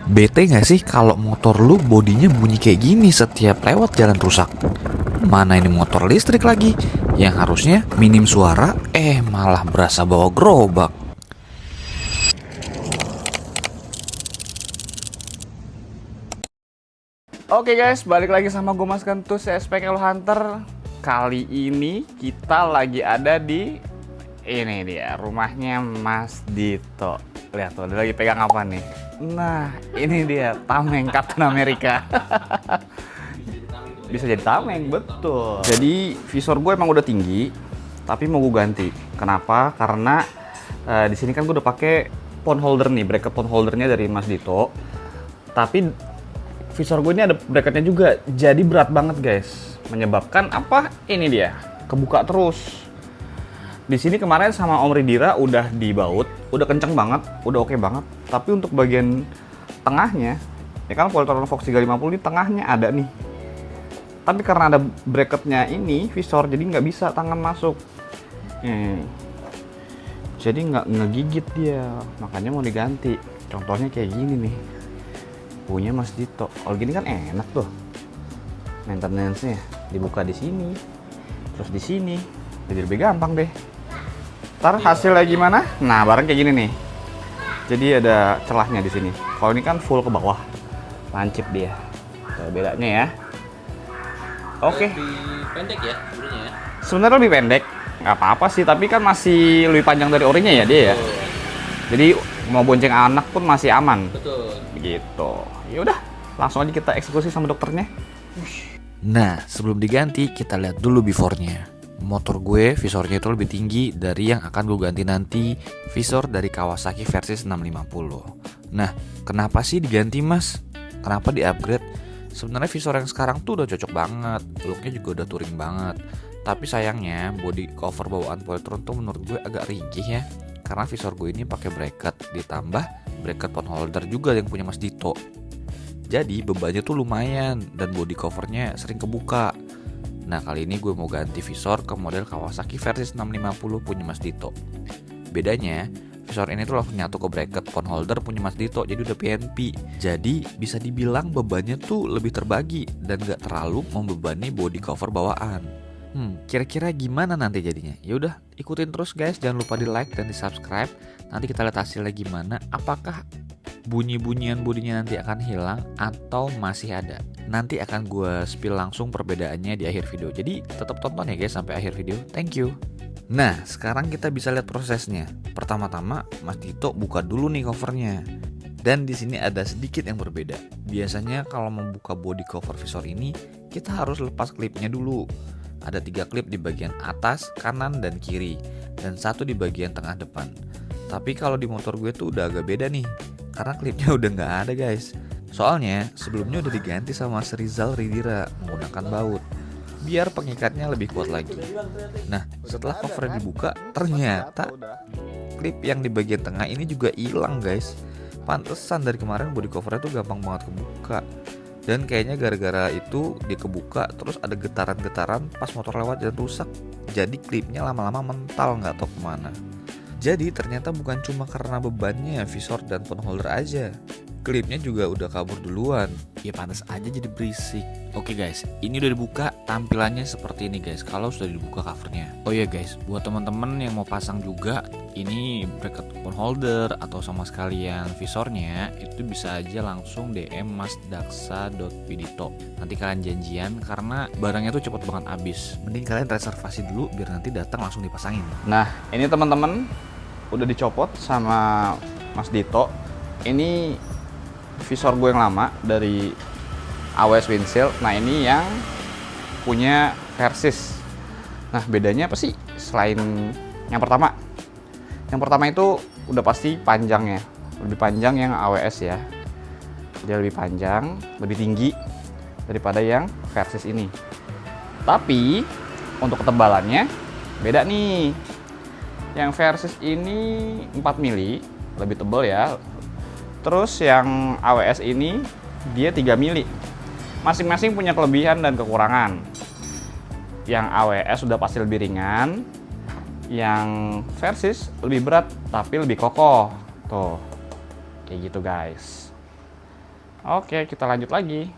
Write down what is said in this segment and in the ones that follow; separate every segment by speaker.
Speaker 1: Bete gak sih kalau motor lu bodinya bunyi kayak gini setiap lewat jalan rusak? Mana ini motor listrik lagi, yang harusnya minim suara, malah berasa bawa gerobak.
Speaker 2: Oke guys, balik lagi sama gue Mas Kentus SPKL Hunter. Kali ini kita lagi ada di ini dia, rumahnya Mas Dito. Lihat tuh, dia lagi pegang apa nih? Nah, ini dia tameng Captain America. Bisa jadi tameng, betul. Jadi visor gue emang udah tinggi, tapi mau gue ganti. Kenapa? Karena di sini kan gue udah pakai phone holder nih, bracket phone holdernya dari Mas Dito. Tapi visor gue ini ada bracketnya juga, jadi berat banget guys. Menyebabkan apa? Ini dia, kebuka terus. Di sini kemarin sama Om Ridira udah dibaut, udah kenceng banget, udah oke banget. Tapi untuk bagian tengahnya, ya kan Polytron Fox 350 ini tengahnya ada nih. Tapi karena ada bracketnya ini, visor jadi nggak bisa tangan masuk. Jadi nggak ngegigit dia, makanya mau diganti. Contohnya kayak gini nih. Punya Mas Dito. Kalau gini kan enak tuh. Maintenance-nya dibuka di sini. Terus di sini. Jadi lebih gampang deh. Ntar hasilnya gimana? Nah, barang kayak gini nih. Jadi ada celahnya di sini. Kalau ini kan full ke bawah. Lancip dia. Tuh, bedanya ya. Oke.
Speaker 3: Lebih pendek ya sebenarnya ya.
Speaker 2: Sebenarnya lebih pendek. Nggak apa-apa sih, tapi kan masih lebih panjang dari orinya ya dia ya. Jadi mau bonceng anak pun masih aman.
Speaker 3: Betul.
Speaker 2: Begitu. Ya udah, langsung aja kita eksekusi sama dokternya.
Speaker 1: Nah, sebelum diganti, kita lihat dulu before-nya. Motor gue visornya itu lebih tinggi dari yang akan gue ganti nanti, visor dari Kawasaki Versys 650. Nah, kenapa sih diganti mas? Kenapa di-upgrade? Sebenarnya visor yang sekarang tuh udah cocok banget, looknya juga udah touring banget. Tapi sayangnya body cover bawaan Polytron tuh menurut gue agak ringkih ya. Karena visor gue ini pakai bracket, ditambah bracket phone holder juga yang punya Mas Dito. Jadi bebannya tuh lumayan dan body covernya sering kebuka. Nah kali ini gue mau ganti visor ke model Kawasaki Versys 650 punya Mas Dito. Bedanya visor ini tuh langsung nyatu ke bracket phone holder punya Mas Dito, jadi udah PNP. Jadi bisa dibilang bebannya tuh lebih terbagi dan gak terlalu membebani body cover bawaan. Kira-kira gimana nanti jadinya? Ya udah, ikutin terus guys, jangan lupa di like dan di subscribe. Nanti kita lihat hasilnya gimana. Apakah bunyi-bunyian bodinya nanti akan hilang atau masih ada? Nanti akan gue spill langsung perbedaannya di akhir video. Jadi tetap tonton ya guys sampai akhir video. Thank you. Nah, sekarang kita bisa lihat prosesnya. Pertama-tama Mas Dito buka dulu nih covernya. Dan di sini ada sedikit yang berbeda. Biasanya kalau membuka body cover visor ini, kita harus lepas klipnya dulu. Ada 3 klip di bagian atas, kanan, dan kiri, dan 1 di bagian tengah depan. Tapi kalau di motor gue tuh udah agak beda nih, karena klipnya udah nggak ada guys. Soalnya sebelumnya udah diganti sama Mas Rizal Ridira menggunakan baut, biar pengikatnya lebih kuat lagi. Nah setelah covernya dibuka, ternyata klip yang di bagian tengah ini juga hilang guys. Pantesan dari kemarin body covernya tuh gampang banget kebuka. Dan kayaknya gara-gara itu dia kebuka terus ada getaran-getaran pas motor lewat dan rusak. Jadi klipnya lama-lama mental nggak tahu kemana. Jadi ternyata bukan cuma karena bebannya visor dan phone holder aja. Klipnya juga udah kabur duluan. Ya pantas aja jadi berisik. Oke guys, ini udah dibuka, tampilannya seperti ini guys kalau sudah dibuka covernya. Oh iya guys, buat teman-teman yang mau pasang juga ini bracket phone holder atau sama sekalian visornya, itu bisa aja langsung DM masdaksa.pidito. Nanti kalian janjian karena barangnya tuh cepet banget habis. Mending kalian reservasi dulu biar nanti datang langsung dipasangin.
Speaker 2: Nah, ini teman-teman udah dicopot sama Mas Dito. Ini visor gue yang lama dari AWS Windshield. Nah, ini yang punya Versys. Nah, bedanya apa sih selain yang pertama? Yang pertama itu udah pasti panjangnya. Lebih panjang yang AWS ya. Dia lebih panjang, lebih tinggi daripada yang Versys ini. Tapi untuk ketebalannya beda nih. Yang Versys ini 4 mili, lebih tebal ya. Terus yang AWS ini dia 3 mili. Masing-masing punya kelebihan dan kekurangan. Yang AWS sudah pasti lebih ringan. Yang Versys lebih berat tapi lebih kokoh. Tuh. Kayak gitu guys. Oke, kita lanjut lagi.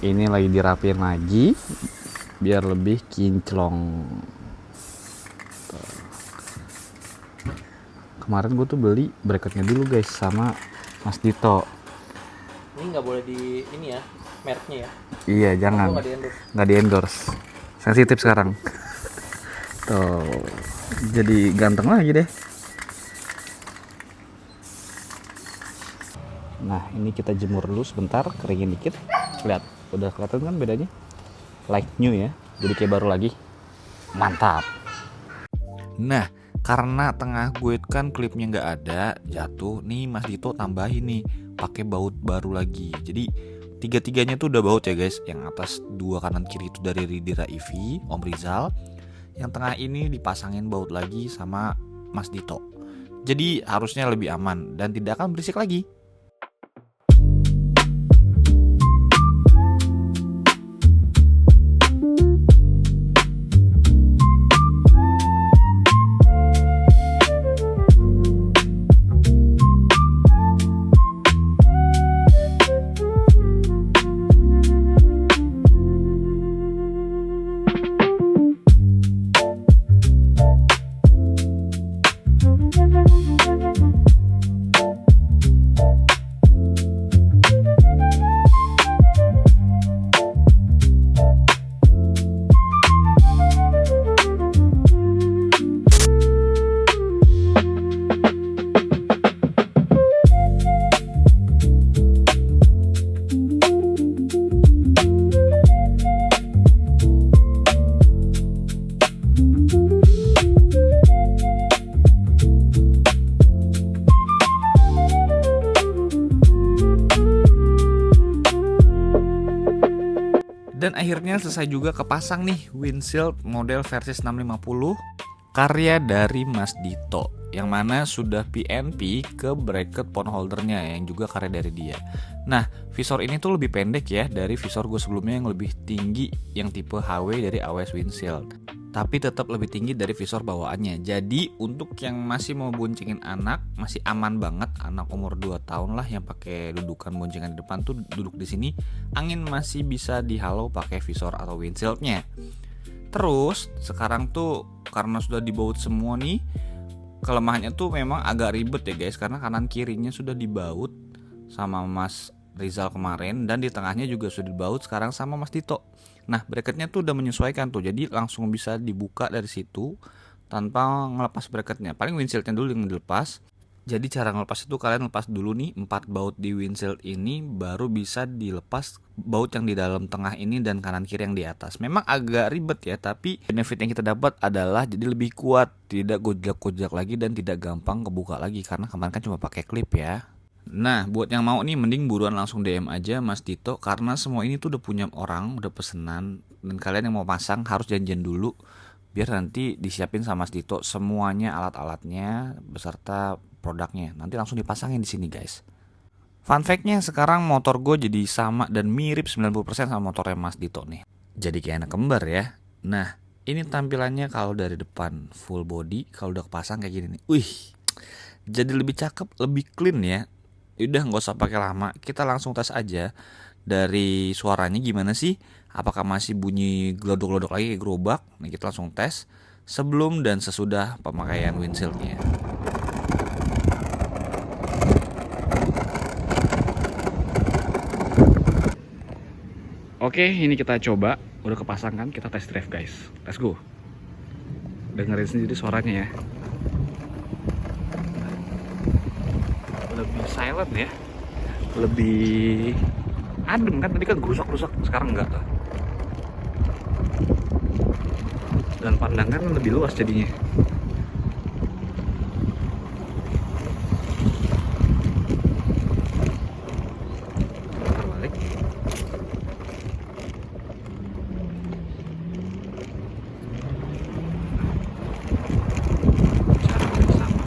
Speaker 2: Ini lagi dirapiin lagi biar lebih kinclong. Tuh. Kemarin gue tuh beli bracketnya dulu guys sama Mas Dito.
Speaker 3: Ini nggak boleh di ini ya, mereknya ya.
Speaker 2: Iya jangan, nggak di endorse. Sensitif sekarang. Tuh, jadi ganteng lagi deh. Nah ini kita jemur dulu sebentar, keringin dikit. Lihat, udah kelihatan kan bedanya? Like new ya, jadi kayak baru lagi. Mantap.
Speaker 1: Nah, karena tengah gue kan klipnya nggak ada, jatuh nih Mas Dito tambahin nih pakai baut baru lagi. Jadi tiga-tiganya tuh udah baut ya guys. Yang atas dua kanan kiri itu dari Ridira EV, Om Rizal. Yang tengah ini dipasangin baut lagi sama Mas Dito. Jadi harusnya lebih aman dan tidak akan berisik lagi. Dan akhirnya selesai juga kepasang nih windshield model versi 650 karya dari Mas Dito, yang mana sudah PNP ke bracket pon holdernya yang juga karya dari dia. Nah, visor ini tuh lebih pendek ya dari visor gue sebelumnya yang lebih tinggi yang tipe HW dari AWS Windshield, tapi tetap lebih tinggi dari visor bawaannya. Jadi untuk yang masih mau boncengin anak, masih aman banget. Anak umur 2 tahun lah yang pakai dudukan boncengan di depan tuh duduk di sini, angin masih bisa dihalau pakai visor atau windshieldnya. Terus sekarang tuh karena sudah dibaut semua nih, kelemahannya tuh memang agak ribet ya guys, karena kanan kirinya sudah dibaut sama Mas Rizal kemarin dan di tengahnya juga sudah dibaut sekarang sama Mas Dito. Nah, bracketnya tuh udah menyesuaikan tuh, jadi langsung bisa dibuka dari situ tanpa ngelepas bracketnya. Paling windshieldnya dulu yang dilepas. Jadi cara ngelepas itu kalian lepas dulu nih 4 baut di windshield ini, baru bisa dilepas baut yang di dalam tengah ini dan kanan kiri yang di atas. Memang agak ribet ya, tapi benefit yang kita dapat adalah jadi lebih kuat, tidak gojlak-gojlak lagi dan tidak gampang kebuka lagi karena kemarin kan cuma pakai klip ya. Nah, buat yang mau nih mending buruan langsung DM aja Mas Dito, karena semua ini tuh udah punya orang, udah pesenan, dan kalian yang mau pasang harus janjian dulu biar nanti disiapin sama Mas Dito semuanya, alat-alatnya beserta produknya. Nanti langsung dipasangin di sini guys. Fun fact-nya sekarang motor gue jadi sama dan mirip 90% sama motornya Mas Dito nih. Jadi kayak anak kembar ya. Nah, ini tampilannya kalau dari depan full body, kalau udah kepasang kayak gini nih. Wih, jadi lebih cakep, lebih clean ya. Udah nggak usah pakai lama, kita langsung tes aja dari suaranya gimana sih. Apakah masih bunyi glodok-glodok lagi kayak gerobak? Nah, kita langsung tes sebelum dan sesudah pemakaian windshieldnya.
Speaker 2: Oke, ini kita coba. Udah kepasang kan, kita test drive guys. Let's go. Dengerin sendiri suaranya ya. Lebih silent ya lebih adem kan, tadi kan gerusak-gerusak, sekarang enggak tuh. Dan pandangan lebih luas jadinya. Putar balik. Cara yang sama.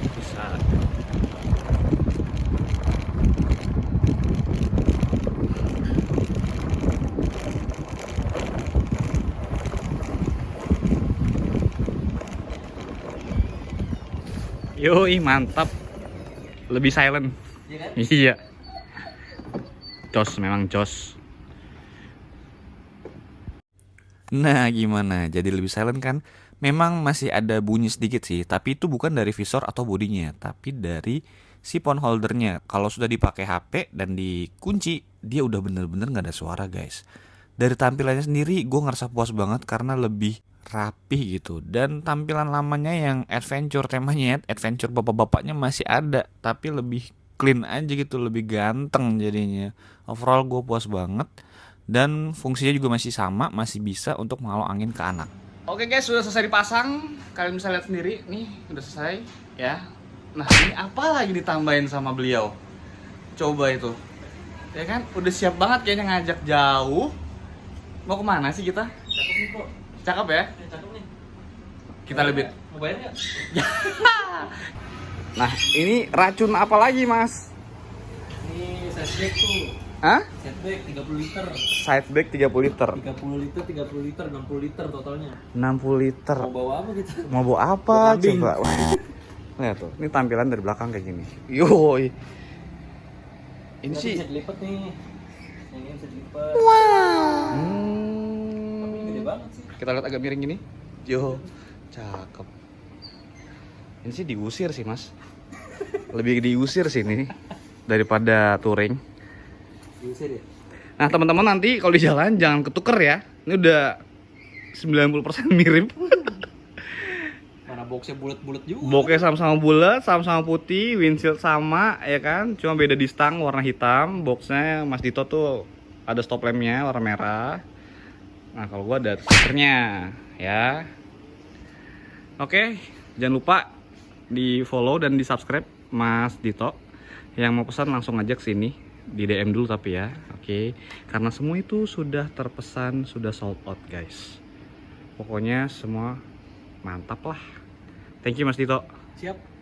Speaker 2: Bisa. Yoi, mantap. Lebih silent.
Speaker 3: Iya kan?
Speaker 2: Iya. Jos, memang jos.
Speaker 1: Nah, gimana? Jadi lebih silent kan? Memang masih ada bunyi sedikit sih, tapi itu bukan dari visor atau bodinya, tapi dari si phone holdernya. Kalau sudah dipakai HP dan dikunci, dia udah bener-bener nggak ada suara, guys. Dari tampilannya sendiri, gue ngerasa puas banget karena lebih rapih gitu. Dan tampilan lamanya yang adventure, temanya adventure bapak-bapaknya masih ada, tapi lebih clean aja gitu, lebih ganteng jadinya. Overall gue puas banget. Dan fungsinya juga masih sama, masih bisa untuk menghalau angin ke anak.
Speaker 2: Oke guys, sudah selesai dipasang. Kalian bisa lihat sendiri, nih udah selesai ya. Nah, ini apa lagi ditambahin sama beliau? Coba itu. Ya kan, udah siap banget kayaknya ngajak jauh. Mau kemana sih kita?
Speaker 3: Cakep nih kok.
Speaker 2: Cakep ya?
Speaker 3: Cakep nih.
Speaker 2: Kita lebih.
Speaker 3: Mau bayar nggak?
Speaker 2: Nah, ini racun apa lagi, Mas?
Speaker 3: Ini setback tuh.
Speaker 2: Hah?
Speaker 3: Setback 30 liter.
Speaker 2: Sideback 30 liter.
Speaker 3: 30 liter, 30 liter, 60 liter totalnya.
Speaker 2: 60 liter.
Speaker 3: Mau bawa apa kita?
Speaker 2: Mau bawa apa?
Speaker 3: Bawa kambing.
Speaker 2: Coba. Lihat tuh, ini tampilan dari belakang kayak gini. Yoi. Ini
Speaker 3: Tapi
Speaker 2: sih.
Speaker 3: bisa dilipat nih. Yang ini bisa dilipat. Tapi gede banget sih.
Speaker 2: Kita lihat agak miring gini. Yo, cakep. Ini sih diusir sih, Mas. Lebih diusir sih ini daripada touring.
Speaker 3: Diusir ya?
Speaker 2: Nah, teman-teman nanti kalau di jalan jangan ketuker ya. Ini udah 90% mirip.
Speaker 3: Mana boxnya bulat-bulat juga.
Speaker 2: Bokeh sama-sama bulat, sama-sama putih, windshield sama ya kan. Cuma beda di stang warna hitam. Boxnya Mas Dito tuh ada stop lampnya warna merah. Nah, kalau gua ada stikernya ya. Oke, jangan lupa di follow dan di subscribe Mas Dito. Yang mau pesan langsung aja ke sini, di DM dulu tapi ya. Oke, karena semua itu sudah terpesan, sudah sold out guys. Pokoknya semua mantap lah. Thank you Mas Dito.
Speaker 3: Siap.